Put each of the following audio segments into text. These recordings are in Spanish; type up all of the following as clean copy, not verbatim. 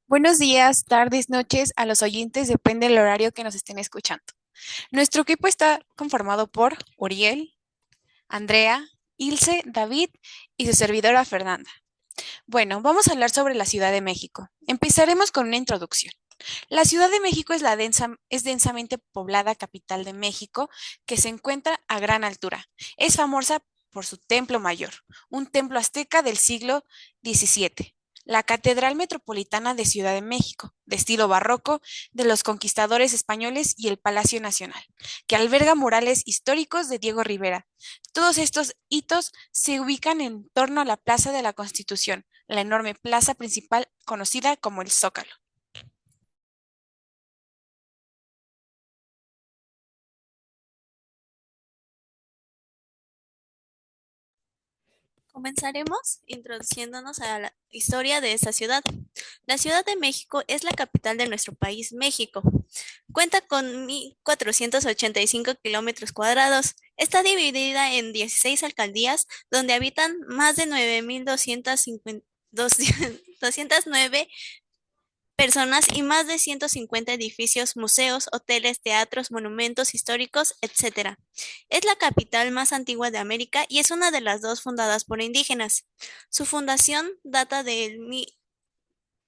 Buenos días, tardes, noches a los oyentes, depende del horario que nos estén escuchando. Nuestro equipo está conformado por Uriel, Andrea, Ilse, David y su servidora Fernanda. Bueno, vamos a hablar sobre la Ciudad de México. Empezaremos con una introducción. La Ciudad de México es densamente poblada capital de México que se encuentra a gran altura. Es famosa por su templo mayor, un templo azteca del siglo XVII. La Catedral Metropolitana de Ciudad de México, de estilo barroco, de los conquistadores españoles y el Palacio Nacional, que alberga murales históricos de Diego Rivera. Todos estos hitos se ubican en torno a la Plaza de la Constitución, la enorme plaza principal conocida como el Zócalo. Comenzaremos introduciéndonos a la historia de esta ciudad. La Ciudad de México es la capital de nuestro país, México. Cuenta con 1.485 kilómetros cuadrados. Está dividida en 16 alcaldías, donde habitan más de 9.209 personas y más de 150 edificios, museos, hoteles, teatros, monumentos históricos, etcétera. Es la capital más antigua de América y es una de las dos fundadas por indígenas. Su fundación data del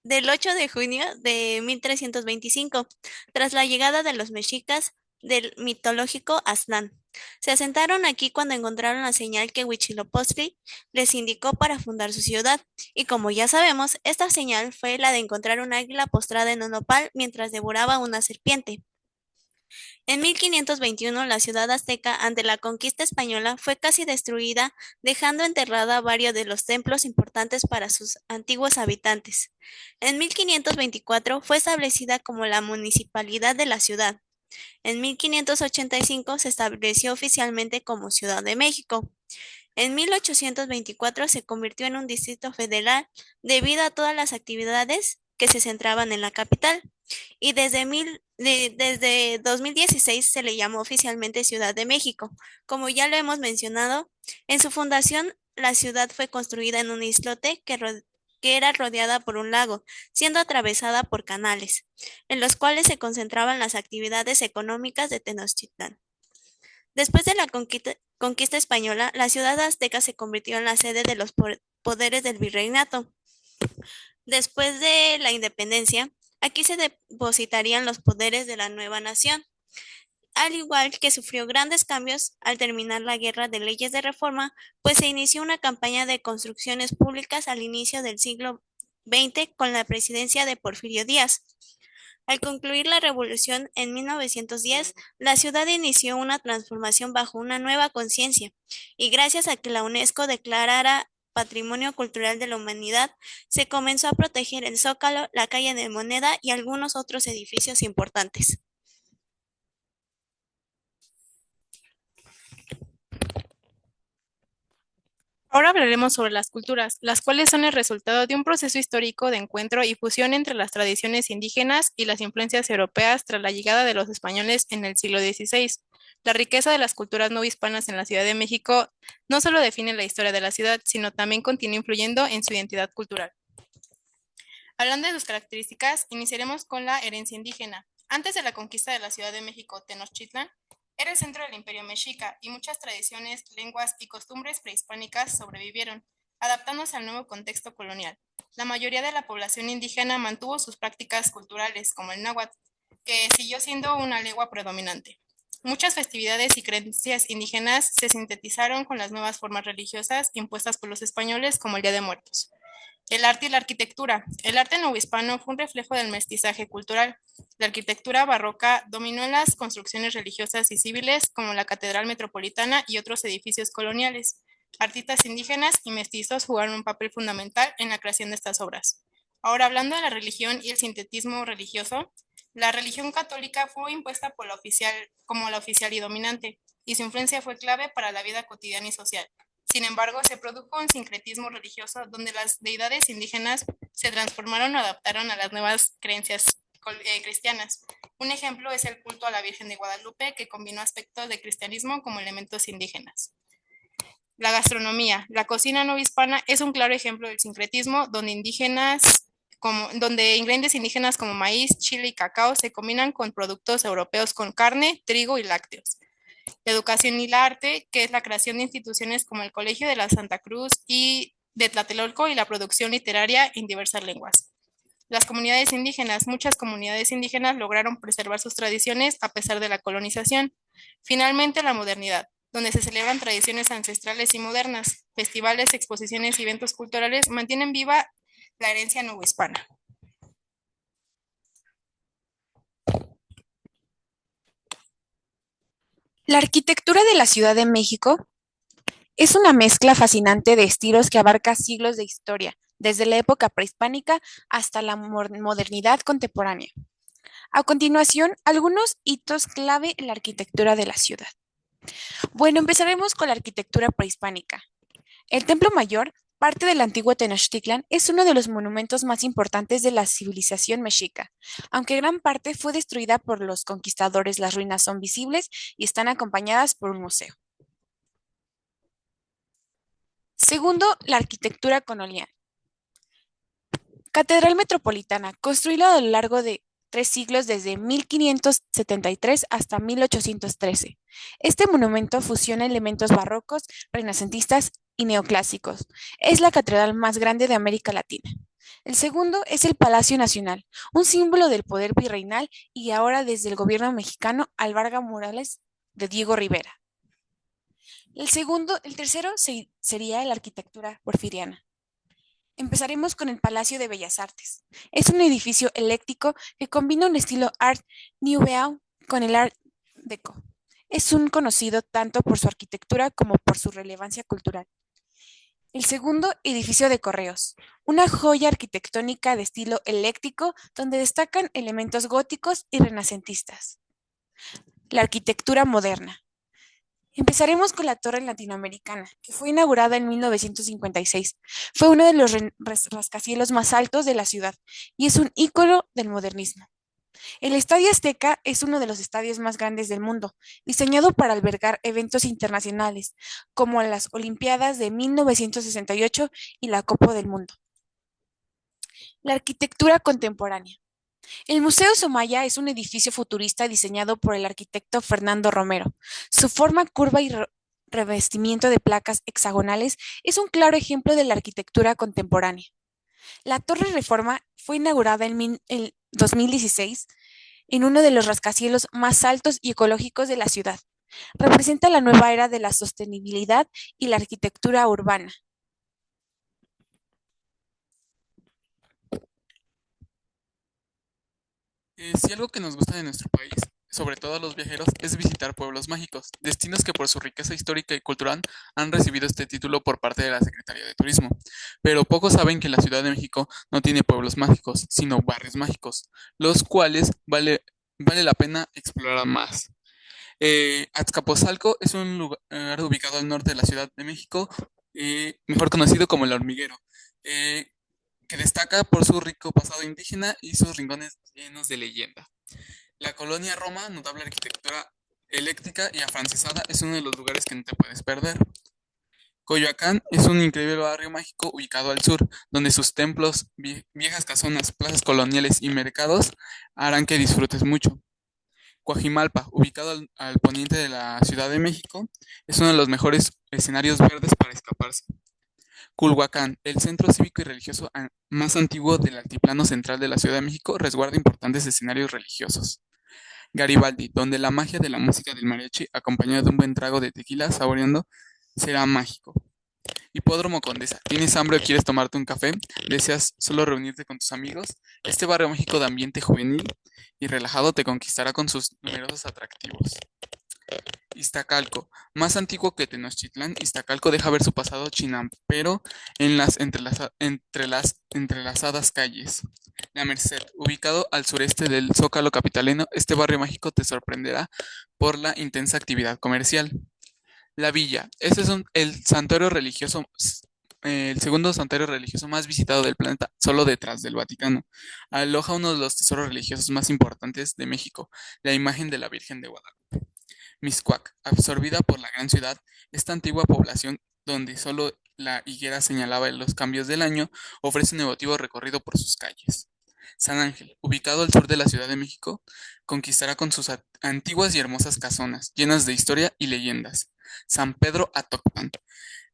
8 de junio de 1325, tras la llegada de los mexicas del mitológico Aztlán. Se asentaron aquí cuando encontraron la señal que Huitzilopochtli les indicó para fundar su ciudad, y como ya sabemos, esta señal fue la de encontrar un águila postrada en un nopal mientras devoraba una serpiente. En 1521, la ciudad azteca, ante la conquista española, fue casi destruida, dejando enterrada varios de los templos importantes para sus antiguos habitantes. En 1524 fue establecida como la municipalidad de la ciudad. En 1585 se estableció oficialmente como Ciudad de México. En 1824 se convirtió en un distrito federal debido a todas las actividades que se centraban en la capital, y desde 2016 se le llamó oficialmente Ciudad de México. Como ya lo hemos mencionado, en su fundación la ciudad fue construida en un islote que era rodeada por un lago, siendo atravesada por canales, en los cuales se concentraban las actividades económicas de Tenochtitlán. Después de la conquista española, la ciudad azteca se convirtió en la sede de los poderes del virreinato. Después de la independencia, aquí se depositarían los poderes de la nueva nación, al igual que sufrió grandes cambios al terminar la Guerra de Leyes de Reforma, pues se inició una campaña de construcciones públicas al inicio del siglo XX con la presidencia de Porfirio Díaz. Al concluir la revolución en 1910, la ciudad inició una transformación bajo una nueva conciencia, y gracias a que la UNESCO declarara Patrimonio Cultural de la Humanidad, se comenzó a proteger el Zócalo, la calle de Moneda y algunos otros edificios importantes. Ahora hablaremos sobre las culturas, las cuales son el resultado de un proceso histórico de encuentro y fusión entre las tradiciones indígenas y las influencias europeas tras la llegada de los españoles en el siglo XVI. La riqueza de las culturas no hispanas en la Ciudad de México no solo define la historia de la ciudad, sino también continúa influyendo en su identidad cultural. Hablando de sus características, iniciaremos con la herencia indígena. Antes de la conquista de la Ciudad de México, Tenochtitlan era el centro del imperio mexica y muchas tradiciones, lenguas y costumbres prehispánicas sobrevivieron, adaptándose al nuevo contexto colonial. La mayoría de la población indígena mantuvo sus prácticas culturales, como el náhuatl, que siguió siendo una lengua predominante. Muchas festividades y creencias indígenas se sintetizaron con las nuevas formas religiosas impuestas por los españoles, como el Día de Muertos. El arte y la arquitectura. El arte novohispano fue un reflejo del mestizaje cultural. La arquitectura barroca dominó en las construcciones religiosas y civiles, como la Catedral Metropolitana y otros edificios coloniales. Artistas indígenas y mestizos jugaron un papel fundamental en la creación de estas obras. Ahora, hablando de la religión y el sintetismo religioso, la religión católica fue impuesta por como la oficial y dominante, y su influencia fue clave para la vida cotidiana y social. Sin embargo, se produjo un sincretismo religioso donde las deidades indígenas se transformaron o adaptaron a las nuevas creencias cristianas. Un ejemplo es el culto a la Virgen de Guadalupe, que combinó aspectos de cristianismo como elementos indígenas. La gastronomía. La cocina no hispana es un claro ejemplo del sincretismo, donde indígenas donde ingredientes indígenas como maíz, chile y cacao se combinan con productos europeos con carne, trigo y lácteos. La educación y el arte, que es la creación de instituciones como el Colegio de la Santa Cruz y de Tlatelolco y la producción literaria en diversas lenguas. Las comunidades indígenas, muchas comunidades indígenas lograron preservar sus tradiciones a pesar de la colonización. Finalmente, la modernidad, donde se celebran tradiciones ancestrales y modernas, festivales, exposiciones y eventos culturales mantienen viva la herencia novohispana. La arquitectura de la Ciudad de México es una mezcla fascinante de estilos que abarca siglos de historia, desde la época prehispánica hasta la modernidad contemporánea. A continuación, algunos hitos clave en la arquitectura de la ciudad. Bueno, empezaremos con la arquitectura prehispánica. El Templo Mayor, parte del antiguo Tenochtitlan, es uno de los monumentos más importantes de la civilización mexica. Aunque gran parte fue destruida por los conquistadores, las ruinas son visibles y están acompañadas por un museo. Segundo, la arquitectura colonial. Catedral Metropolitana, construida a lo largo de 3 siglos desde 1573 hasta 1813. Este monumento fusiona elementos barrocos, renacentistas y neoclásicos. Es la catedral más grande de América Latina. El segundo es el Palacio Nacional, un símbolo del poder virreinal y ahora desde el gobierno mexicano alberga murales de Diego Rivera. El tercero sería la arquitectura porfiriana. Empezaremos con el Palacio de Bellas Artes. Es un edificio ecléctico que combina un estilo Art Nouveau con el Art Deco. Es un conocido tanto por su arquitectura como por su relevancia cultural. El segundo, edificio de Correos, una joya arquitectónica de estilo ecléctico donde destacan elementos góticos y renacentistas. La arquitectura moderna. Empezaremos con la Torre Latinoamericana, que fue inaugurada en 1956. Fue uno de los rascacielos más altos de la ciudad y es un ícono del modernismo. El Estadio Azteca es uno de los estadios más grandes del mundo, diseñado para albergar eventos internacionales, como las Olimpiadas de 1968 y la Copa del Mundo. La arquitectura contemporánea. El Museo Somaya es un edificio futurista diseñado por el arquitecto Fernando Romero. Su forma curva y revestimiento de placas hexagonales es un claro ejemplo de la arquitectura contemporánea. La Torre Reforma fue inaugurada en 2016 en uno de los rascacielos más altos y ecológicos de la ciudad. Representa la nueva era de la sostenibilidad y la arquitectura urbana. Si algo que nos gusta de nuestro país, sobre todo a los viajeros, es visitar pueblos mágicos, destinos que por su riqueza histórica y cultural han recibido este título por parte de la Secretaría de Turismo. Pero pocos saben que la Ciudad de México no tiene pueblos mágicos, sino barrios mágicos, los cuales vale la pena explorar más. Azcapotzalco es un lugar ubicado al norte de la Ciudad de México, mejor conocido como El Hormiguero, eh, que destaca por su rico pasado indígena y sus rincones llenos de leyenda. La colonia Roma, notable arquitectura eléctrica y afrancesada, es uno de los lugares que no te puedes perder. Coyoacán es un increíble barrio mágico ubicado al sur, donde sus templos, viejas casonas, plazas coloniales y mercados harán que disfrutes mucho. Coajimalpa, ubicado al poniente de la Ciudad de México, es uno de los mejores escenarios verdes para escaparse. Culhuacán, el centro cívico y religioso más antiguo del altiplano central de la Ciudad de México, resguarda importantes escenarios religiosos. Garibaldi, donde la magia de la música del mariachi, acompañado de un buen trago de tequila saboreando, será mágico. Hipódromo Condesa, ¿tienes hambre o quieres tomarte un café? ¿Deseas solo reunirte con tus amigos? Este barrio mágico de ambiente juvenil y relajado te conquistará con sus numerosos atractivos. Iztacalco, más antiguo que Tenochtitlán, Iztacalco deja ver su pasado chinampero en las entrelazadas calles. La Merced, ubicado al sureste del Zócalo capitalino, este barrio mágico te sorprenderá por la intensa actividad comercial. La Villa, este es el santuario religioso, el segundo santuario religioso más visitado del planeta, solo detrás del Vaticano. Aloja uno de los tesoros religiosos más importantes de México, la imagen de la Virgen de Guadalupe. Mixcoac, absorbida por la gran ciudad, esta antigua población donde solo la higuera señalaba en los cambios del año, ofrece un emotivo recorrido por sus calles. San Ángel, ubicado al sur de la Ciudad de México, conquistará con sus antiguas y hermosas casonas, llenas de historia y leyendas. San Pedro Atocpan,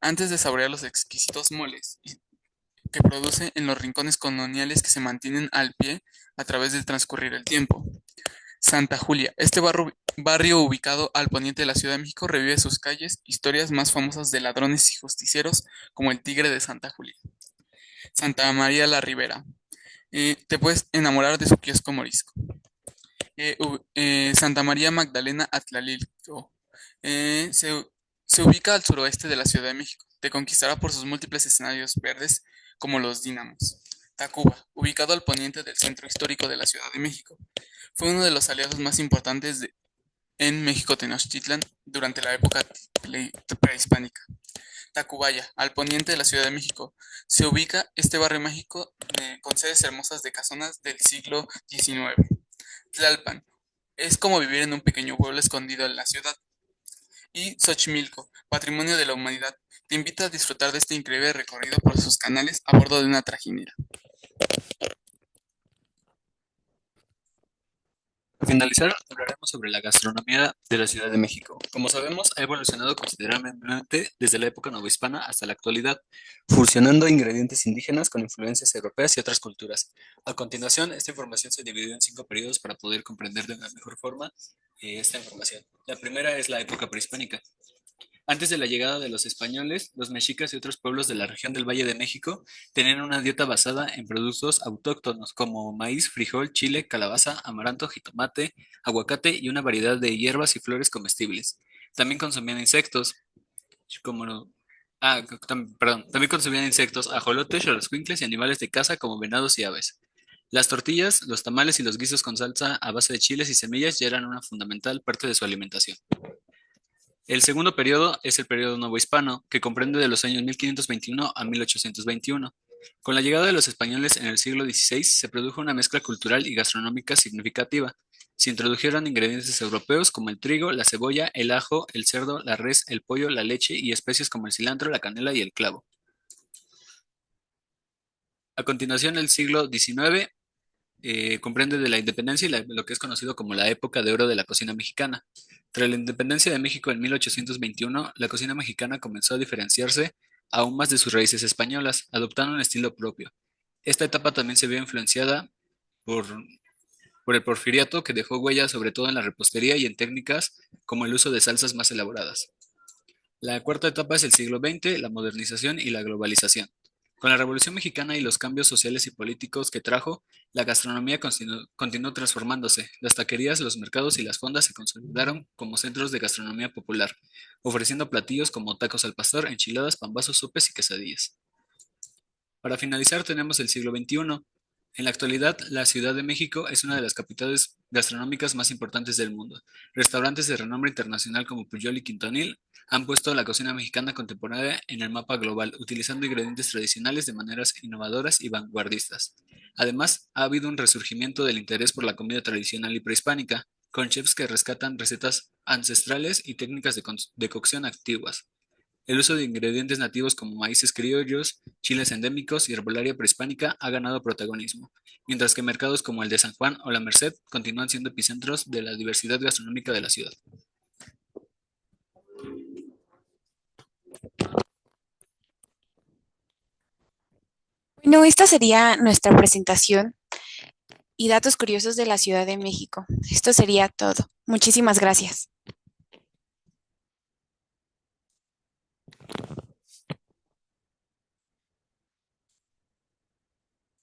antes de saborear los exquisitos moles que produce en los rincones coloniales que se mantienen al pie a través del transcurrir el tiempo. Santa Julia, este barrio ubicado al poniente de la Ciudad de México, revive sus calles, historias más famosas de ladrones y justicieros como el Tigre de Santa Julia. Santa María la Ribera, te puedes enamorar de su kiosco morisco. Santa María Magdalena Atlalilco, se ubica al suroeste de la Ciudad de México. Te conquistará por sus múltiples escenarios verdes como los dínamos. Tacuba, ubicado al poniente del centro histórico de la Ciudad de México. Fue uno de los aliados más importantes en México Tenochtitlan durante la época prehispánica. Tacubaya, al poniente de la Ciudad de México, se ubica este barrio mágico con sedes hermosas de casonas del siglo XIX. Tlalpan, es como vivir en un pequeño pueblo escondido en la ciudad. Y Xochimilco, patrimonio de la humanidad, te invita a disfrutar de este increíble recorrido por sus canales a bordo de una trajinera. Para finalizar, hablaremos sobre la gastronomía de la Ciudad de México. Como sabemos, ha evolucionado considerablemente desde la época novohispana hasta la actualidad, fusionando ingredientes indígenas con influencias europeas y otras culturas. A continuación, esta información se dividió en 5 periodos para poder comprender de una mejor forma esta información. La primera es la época prehispánica. Antes de la llegada de los españoles, los mexicas y otros pueblos de la región del Valle de México tenían una dieta basada en productos autóctonos como maíz, frijol, chile, calabaza, amaranto, jitomate, aguacate y una variedad de hierbas y flores comestibles. También consumían insectos, como también consumían insectos, ajolotes, xoloscuincles y animales de caza como venados y aves. Las tortillas, los tamales y los guisos con salsa a base de chiles y semillas ya eran una fundamental parte de su alimentación. El segundo periodo es el periodo novohispano, que comprende de los años 1521 a 1821. Con la llegada de los españoles en el siglo XVI se produjo una mezcla cultural y gastronómica significativa. Se introdujeron ingredientes europeos como el trigo, la cebolla, el ajo, el cerdo, la res, el pollo, la leche y especies como el cilantro, la canela y el clavo. A continuación, el siglo XIX comprende de la independencia y lo que es conocido como la época de oro de la cocina mexicana. Tras la independencia de México en 1821, la cocina mexicana comenzó a diferenciarse aún más de sus raíces españolas, adoptando un estilo propio. Esta etapa también se vio influenciada por, por el porfiriato, que dejó huella sobre todo en la repostería y en técnicas como el uso de salsas más elaboradas. La cuarta etapa es el siglo XX, la modernización y la globalización. Con la Revolución Mexicana y los cambios sociales y políticos que trajo, la gastronomía continuó transformándose. Las taquerías, los mercados y las fondas se consolidaron como centros de gastronomía popular, ofreciendo platillos como tacos al pastor, enchiladas, pambazos, sopes y quesadillas. Para finalizar, tenemos el siglo XXI. En la actualidad, la Ciudad de México es una de las capitales gastronómicas más importantes del mundo. Restaurantes de renombre internacional como Pujol y Quintonil han puesto la cocina mexicana contemporánea en el mapa global, utilizando ingredientes tradicionales de maneras innovadoras y vanguardistas. Además, ha habido un resurgimiento del interés por la comida tradicional y prehispánica, con chefs que rescatan recetas ancestrales y técnicas de cocción antiguas. El uso de ingredientes nativos como maíces criollos, chiles endémicos y herbolaria prehispánica ha ganado protagonismo, mientras que mercados como el de San Juan o la Merced continúan siendo epicentros de la diversidad gastronómica de la ciudad. Bueno, esta sería nuestra presentación y datos curiosos de la Ciudad de México. Esto sería todo. Muchísimas gracias.